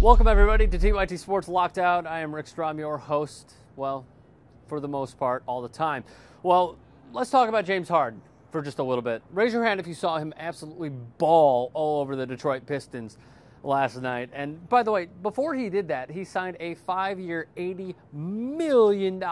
Welcome, everybody, to TYT Sports Locked Out. I am Rick Strom, your host, well, for the most part, all the time. Well, let's talk about James Harden for just a little bit. Raise your hand if you saw him absolutely ball all over the Detroit Pistons last night. And by the way, before he did that, he signed a 5-year, $80 million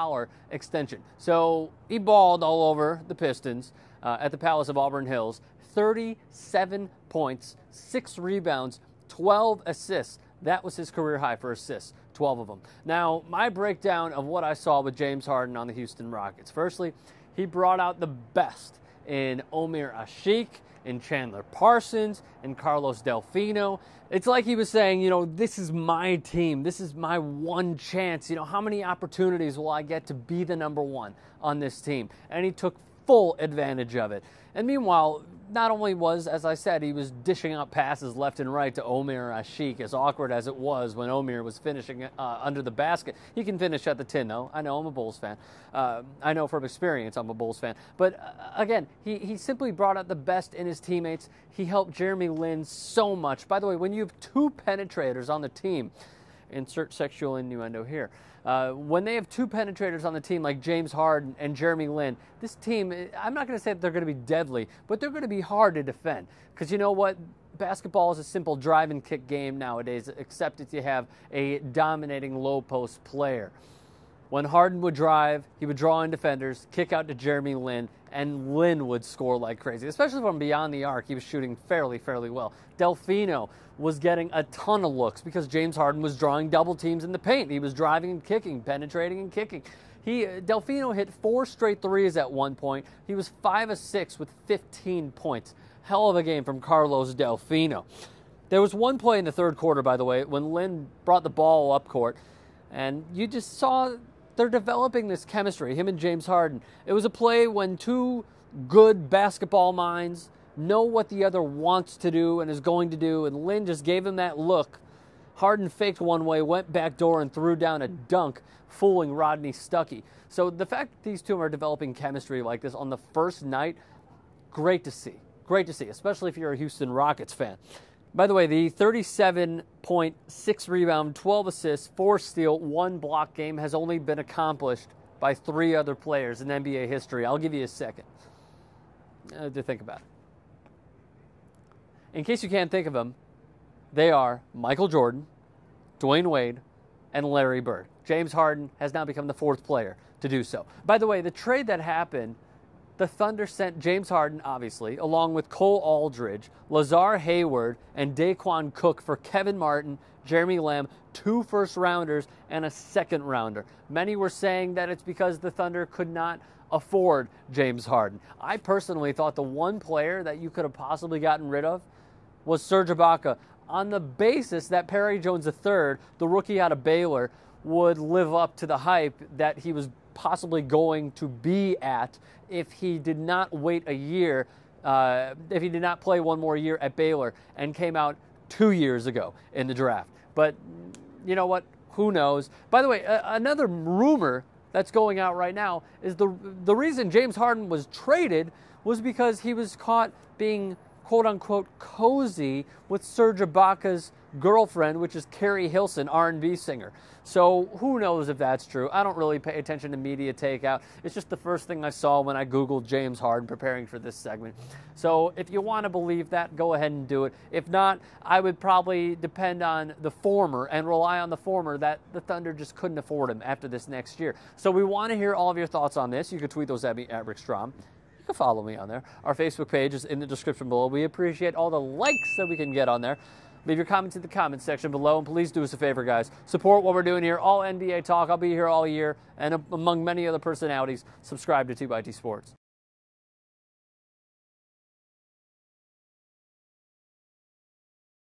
extension. So he balled all over the Pistons at the Palace of Auburn Hills. 37 points, 6 rebounds, 12 assists. That was his career high for assists, 12 of them. Now, my breakdown of what I saw with James Harden on the Houston Rockets. Firstly, he brought out the best in Omer Asik, in Chandler Parsons, and Carlos Delfino. It's like he was saying, this is my team. This is my one chance. How many opportunities will I get to be the number one on this team? And he took full advantage of it. And meanwhile, not only was, as I said, he was dishing out passes left and right to Omer Asik, as awkward as it was when Omer was finishing under the basket. He can finish at the tin, though. I know I'm a Bulls fan. I know from experience I'm a Bulls fan. But again, he simply brought out the best in his teammates. He helped Jeremy Lin so much. By the way, when you have two penetrators on the team, insert sexual innuendo here. When they have two penetrators on the team like James Harden and Jeremy Lin, this team, I'm not going to say that they're going to be deadly, but they're going to be hard to defend. Because you know what? Basketball is a simple drive and kick game nowadays, except if you have a dominating low post player. When Harden would drive, he would draw in defenders, kick out to Jeremy Lin, and Lin would score like crazy. Especially from beyond the arc, he was shooting fairly well. Delfino was getting a ton of looks because James Harden was drawing double teams in the paint. He was driving and kicking, penetrating and kicking. Delfino hit 4 straight threes at one point. He was 5 of 6 with 15 points. Hell of a game from Carlos Delfino. There was one play in the third quarter, by the way, when Lin brought the ball up court, and you just saw they're developing this chemistry, him and James Harden. It was a play when two good basketball minds know what the other wants to do and is going to do, and Lin just gave him that look. Harden faked one way, went back door, and threw down a dunk, fooling Rodney Stuckey. So the fact that these two are developing chemistry like this on the first night, great to see. Great to see, especially if you're a Houston Rockets fan. By the way, the 37-point, 6 rebound, 12 assists, 4 steal, 1 block game has only been accomplished by 3 other players in NBA history. I'll give you a second to think about it. In case you can't think of them, they are Michael Jordan, Dwayne Wade, and Larry Bird. James Harden has now become the 4th player to do so. By the way, the trade that happened, the Thunder sent James Harden, obviously, along with Cole Aldridge, Lazar Hayward, and Daquan Cook for Kevin Martin, Jeremy Lamb, 2 first-rounders, and a second-rounder. Many were saying that it's because the Thunder could not afford James Harden. I personally thought the one player that you could have possibly gotten rid of was Serge Ibaka, on the basis that Perry Jones III, the rookie out of Baylor, would live up to the hype that he was possibly going to be at if he did not wait a year, if he did not play one more year at Baylor and came out 2 years ago in the draft. But you know what? Who knows? By the way, another rumor that's going out right now is the reason James Harden was traded was because he was caught being quote-unquote cozy with Serge Ibaka's girlfriend, which is Carrie Hilson, R&B singer. So who knows if that's true? I don't really pay attention to media takeout. It's just the first thing I saw when I Googled James Harden preparing for this segment. So if you want to believe that, go ahead and do it. If not, I would probably depend on the former and rely on the former, that the Thunder just couldn't afford him after this next year. So we want to hear all of your thoughts on this. You can tweet those at me at Rick Strom. You can follow me on there. Our Facebook page is in the description below. We appreciate all the likes that we can get on there. Leave your comments in the comments section below, and please do us a favor, guys. Support what we're doing here, all NBA talk. I'll be here all year, and among many other personalities, subscribe to 2x2 Sports.